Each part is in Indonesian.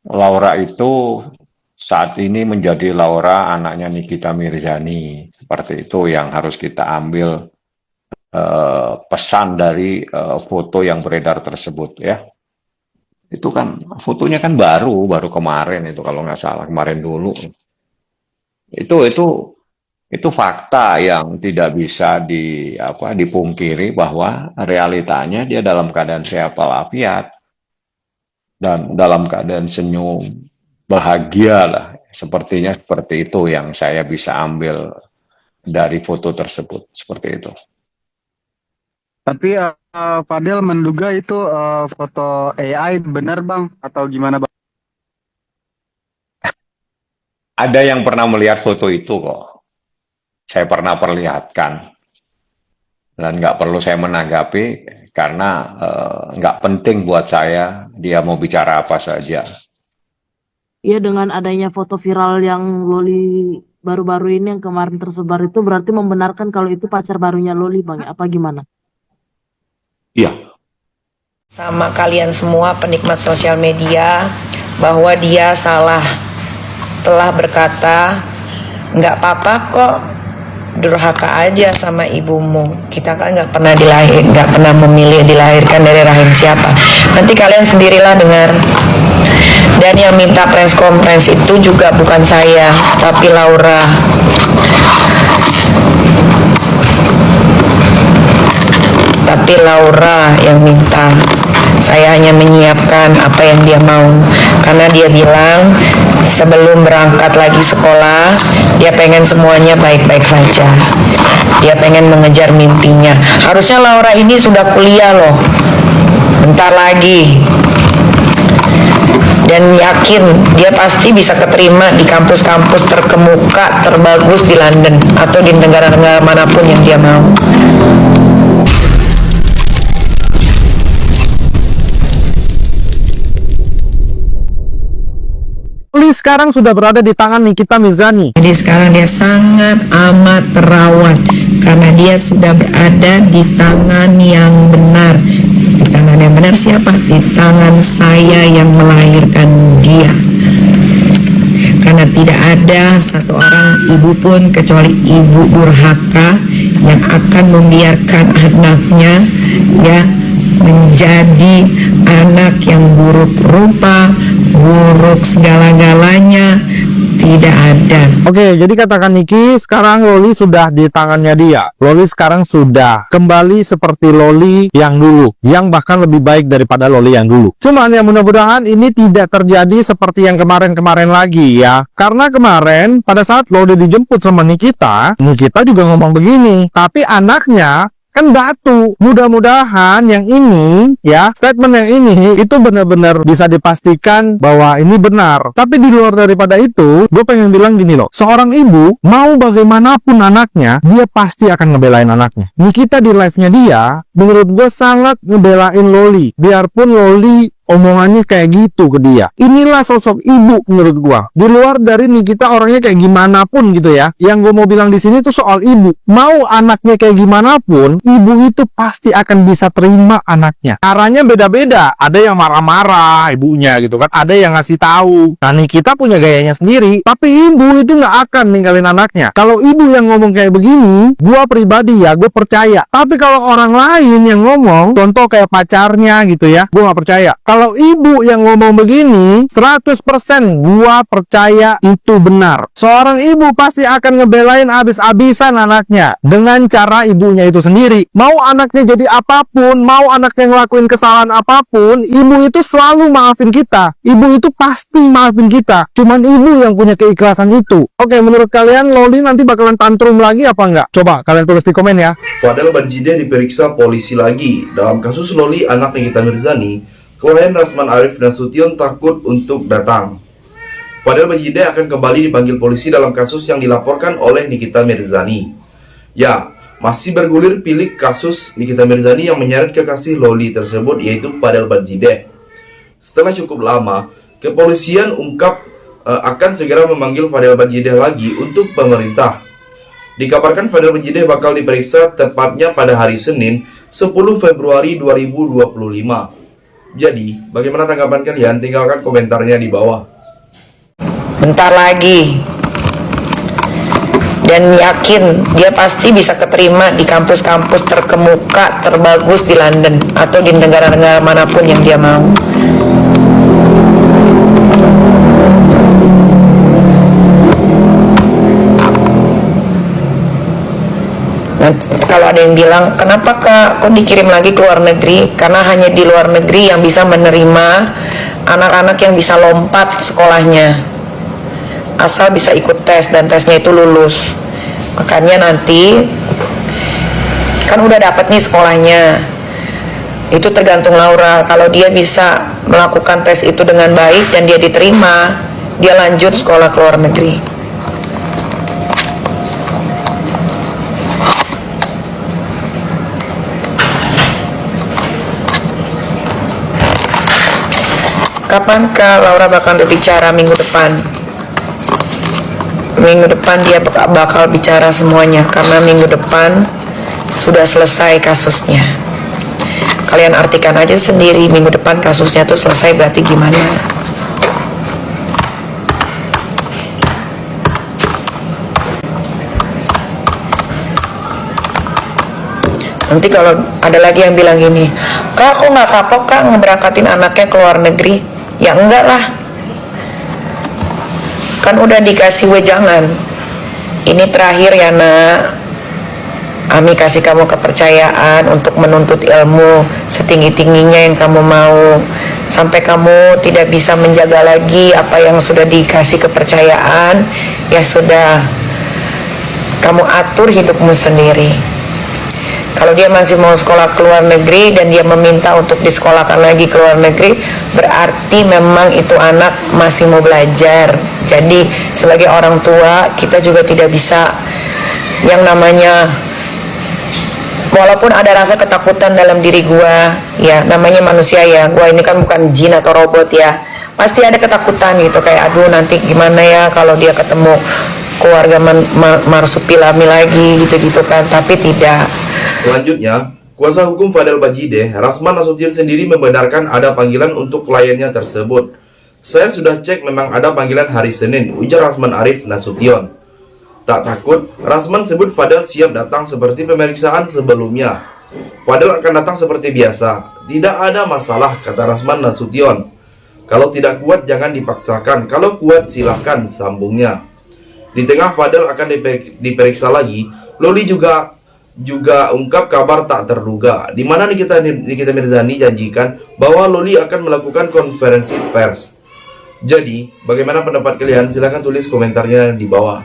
Laura itu saat ini menjadi Laura anaknya Nikita Mirzani. Seperti itu yang harus kita ambil pesan dari foto yang beredar tersebut ya. Itu kan fotonya kan baru kemarin itu kalau nggak salah kemarin dulu. Itu fakta yang tidak bisa dipungkiri bahwa realitanya dia dalam keadaan sehat walafiat dan dalam keadaan senyum, bahagia lah. Sepertinya seperti itu yang saya bisa ambil dari foto tersebut, seperti itu. Tapi Fadil menduga itu foto AI benar Bang atau gimana Bang? Ada yang pernah melihat foto itu kok. Saya pernah perlihatkan dan nggak perlu saya menanggapi karena nggak penting buat saya dia mau bicara apa saja. Iya, dengan adanya foto viral yang Loli baru-baru ini yang kemarin tersebar itu berarti membenarkan kalau itu pacar barunya Loli, Bang. Apa gimana? Iya, Sama kalian semua penikmat sosial media bahwa dia salah, telah berkata nggak apa-apa kok, durhaka aja sama ibumu. Kita kan nggak pernah nggak pernah memilih dilahirkan dari rahim siapa. Nanti kalian sendirilah dengar. Dan yang minta press conference itu juga bukan saya, tapi Laura. Tapi Laura yang minta. Saya hanya menyiapkan apa yang dia mau. Karena dia bilang sebelum berangkat lagi sekolah, dia pengen semuanya baik-baik saja. Dia pengen mengejar mimpinya. Harusnya Laura ini sudah kuliah loh. Bentar lagi. Dan yakin dia pasti bisa keterima di kampus-kampus terkemuka, terbagus di London atau di negara-negara manapun yang dia mau. Loli sekarang sudah berada di tangan Nikita Mirzani. Jadi sekarang dia sangat amat terawat karena dia sudah berada di tangan yang benar. Di tangan yang benar siapa? Di tangan saya yang melahirkan dia. Karena tidak ada satu orang ibu pun kecuali ibu durhaka yang akan membiarkan anaknya ya menjadi anak yang buruk rupa, buruk segala-galanya. Tidak ada. Oke, jadi katakan Niki, sekarang Loli sudah di tangannya dia. Loli sekarang sudah kembali seperti Loli yang dulu, yang bahkan lebih baik daripada Loli yang dulu. Cuman ya mudah-mudahan ini tidak terjadi seperti yang kemarin-kemarin lagi ya. Karena kemarin pada saat Loli dijemput sama Nikita, Nikita juga ngomong begini, tapi anaknya kan batu. Mudah-mudahan yang ini ya, statement yang ini itu benar-benar bisa dipastikan bahwa ini benar. Tapi di luar daripada itu, gue pengen bilang gini loh, seorang ibu mau bagaimanapun anaknya, dia pasti akan ngebelain anaknya. Nikita di live-nya dia, menurut gue sangat ngebelain Loli, biarpun Loli omongannya kayak gitu ke dia. Inilah sosok ibu menurut gua. Di luar dari Nikita orangnya kayak gimana pun gitu ya. Yang gue mau bilang di sini tuh soal ibu. Mau anaknya kayak gimana pun, ibu itu pasti akan bisa terima anaknya. Caranya beda-beda. Ada yang marah-marah ibunya gitu kan. Ada yang ngasih tahu. Nah Nikita punya gayanya sendiri. Tapi ibu itu nggak akan ninggalin anaknya. Kalau ibu yang ngomong kayak begini, gua pribadi ya gue percaya. Tapi kalau orang lain yang ngomong, contoh kayak pacarnya gitu ya, gue nggak percaya. Kalau ibu yang ngomong begini, 100% gua percaya itu benar. Seorang ibu pasti akan ngebelain abis-abisan anaknya dengan cara ibunya itu sendiri. Mau anaknya jadi apapun, mau anaknya ngelakuin kesalahan apapun, ibu itu selalu maafin kita. Ibu itu pasti maafin kita. Cuman ibu yang punya keikhlasan itu. Oke, menurut kalian Loli nanti bakalan tantrum lagi apa enggak? Coba kalian tulis di komen ya. Fadel Banjideh diperiksa polisi lagi. Dalam kasus Loli anak Nikita Mirzani, klien Rasman Arif Nasution takut untuk datang. Fadel Banjideh akan kembali dipanggil polisi dalam kasus yang dilaporkan oleh Nikita Mirzani. Ya, masih bergulir pilik kasus Nikita Mirzani yang menyeret kekasih Loli tersebut, yaitu Fadel Banjideh. Setelah cukup lama, kepolisian ungkap akan segera memanggil Fadel Banjideh lagi untuk pemerintah. Dikabarkan Fadel Banjideh bakal diperiksa tepatnya pada hari Senin 10 Februari 2025. Jadi, bagaimana tanggapan kalian? Tinggalkan komentarnya di bawah. Bentar lagi. Dan yakin dia pasti bisa keterima di kampus-kampus terkemuka, terbagus di London atau di negara-negara manapun yang dia mau. Nah, kalau ada yang bilang, kenapa kok dikirim lagi ke luar negeri? Karena hanya di luar negeri yang bisa menerima anak-anak yang bisa lompat sekolahnya, asal bisa ikut tes dan tesnya itu lulus. Makanya nanti kan udah dapat nih sekolahnya, itu tergantung Laura. Kalau dia bisa melakukan tes itu dengan baik dan dia diterima, dia lanjut sekolah ke luar negeri. Kapankah Laura bakal berbicara minggu depan? Minggu depan dia bakal bicara semuanya, karena minggu depan sudah selesai kasusnya. Kalian artikan aja sendiri, minggu depan kasusnya tuh selesai berarti gimana. Nanti kalau ada lagi yang bilang gini, Kak, kok nggak kapok Kak ngeberangkatin anaknya ke luar negeri? Ya enggak lah, kan udah dikasih wejangan. Ini terakhir ya nak, Ami kasih kamu kepercayaan untuk menuntut ilmu setinggi-tingginya yang kamu mau, sampai kamu tidak bisa menjaga lagi apa yang sudah dikasih kepercayaan. Ya sudah, kamu atur hidupmu sendiri. Kalau dia masih mau sekolah ke luar negeri dan dia meminta untuk disekolahkan lagi ke luar negeri, berarti memang itu anak masih mau belajar. Jadi sebagai orang tua, kita juga tidak bisa yang namanya, walaupun ada rasa ketakutan dalam diri gua, ya namanya manusia ya, gua ini kan bukan jin atau robot ya, pasti ada ketakutan gitu, kayak aduh nanti gimana ya kalau dia ketemu keluarga marsupilami lagi gitu-gitu kan. Tapi tidak. Selanjutnya, kuasa hukum Fadel Bajideh, Rasman Nasution sendiri membenarkan ada panggilan untuk kliennya tersebut. Saya sudah cek, memang ada panggilan hari Senin, ujar Rasman Arif Nasution. Tak takut, Rasman sebut Fadel siap datang seperti pemeriksaan sebelumnya. Fadel akan datang seperti biasa. Tidak ada masalah, kata Rasman Nasution. Kalau tidak kuat jangan dipaksakan, kalau kuat silahkan, sambungnya. Di tengah Fadel akan diperiksa lagi, Loli juga ungkap kabar tak terduga, di mana Nikita Mirzani janjikan bahwa Loli akan melakukan konferensi pers. Jadi, bagaimana pendapat kalian? Silahkan tulis komentarnya di bawah.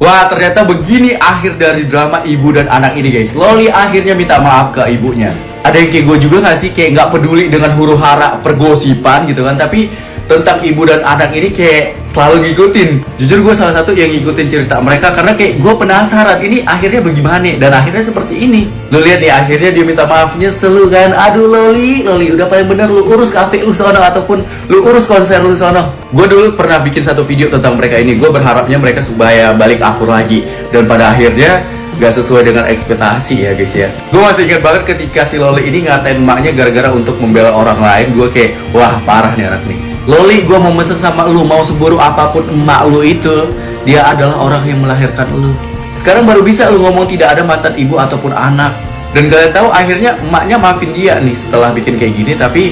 Wah, ternyata begini akhir dari drama ibu dan anak ini guys. Loli akhirnya minta maaf ke ibunya. Ada yang kayak gue juga gak sih, kayak gak peduli dengan huru hara pergosipan gitu kan, tapi tentang ibu dan anak ini kayak selalu ngikutin. Jujur gue salah satu yang ngikutin cerita mereka, karena kayak gue penasaran ini akhirnya bagaimana. Dan akhirnya seperti ini. Lu lihat nih, akhirnya dia minta maafnya selu kan. Aduh Loli udah paling bener, lu urus kafe lu sono ataupun lu urus konser lu sono. Gue dulu pernah bikin satu video tentang mereka ini. Gue berharapnya mereka supaya balik akur lagi, dan pada akhirnya gak sesuai dengan ekspektasi ya guys ya. Gue masih ingat banget ketika si Loli ini ngatain emaknya gara-gara untuk membela orang lain. Gue kayak, wah parah nih anak nih. Loli, gue mau mesen sama lu, mau seburuk apapun emak lu itu, dia adalah orang yang melahirkan lu. Sekarang baru bisa lu ngomong tidak ada mantan ibu ataupun anak. Dan kalian tahu akhirnya emaknya maafin dia nih setelah bikin kayak gini, tapi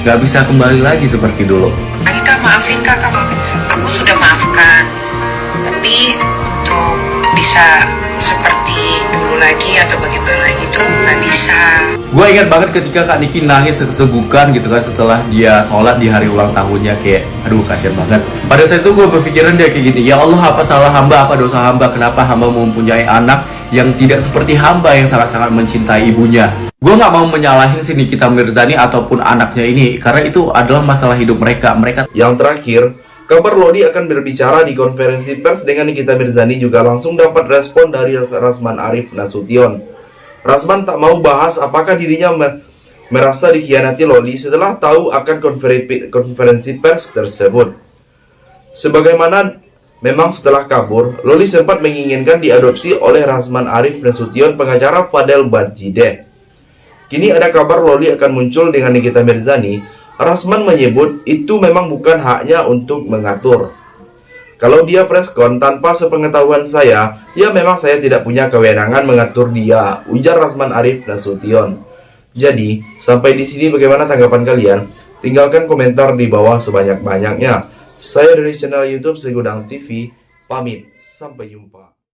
gak bisa kembali lagi seperti dulu. Kakak maafin, kakak maafin. Aku sudah maafkan, tapi untuk bisa seperti dulu lagi atau bagaimana lagi tuh nggak bisa. Gue ingat banget ketika Kak Niki nangis segukan gitu kan setelah dia sholat di hari ulang tahunnya, kayak aduh kasihan banget. Pada saat itu gue berpikiran dia kayak gini, ya Allah, apa salah hamba, apa dosa hamba, kenapa hamba mempunyai anak yang tidak seperti hamba yang sangat-sangat mencintai ibunya. Gue nggak mau menyalahin si Nikita Mirzani ataupun anaknya ini, karena itu adalah masalah hidup mereka. Yang terakhir, kabar Loli akan berbicara di konferensi pers dengan Nikita Mirzani juga langsung dapat respon dari Rasman Arif Nasution. Rasman tak mau bahas apakah dirinya merasa dikhianati Loli setelah tahu akan konferensi pers tersebut. Sebagaimana memang setelah kabur, Loli sempat menginginkan diadopsi oleh Rasman Arif Nasution, pengacara Fadel Bajideh. Kini ada kabar Loli akan muncul dengan Nikita Mirzani. Rasman menyebut itu memang bukan haknya untuk mengatur. Kalau dia preskon tanpa sepengetahuan saya, ya memang saya tidak punya kewenangan mengatur dia, ujar Rasman Arif Nasution. Jadi, sampai di sini bagaimana tanggapan kalian? Tinggalkan komentar di bawah sebanyak-banyaknya. Saya dari channel YouTube Segudang TV, pamit. Sampai jumpa.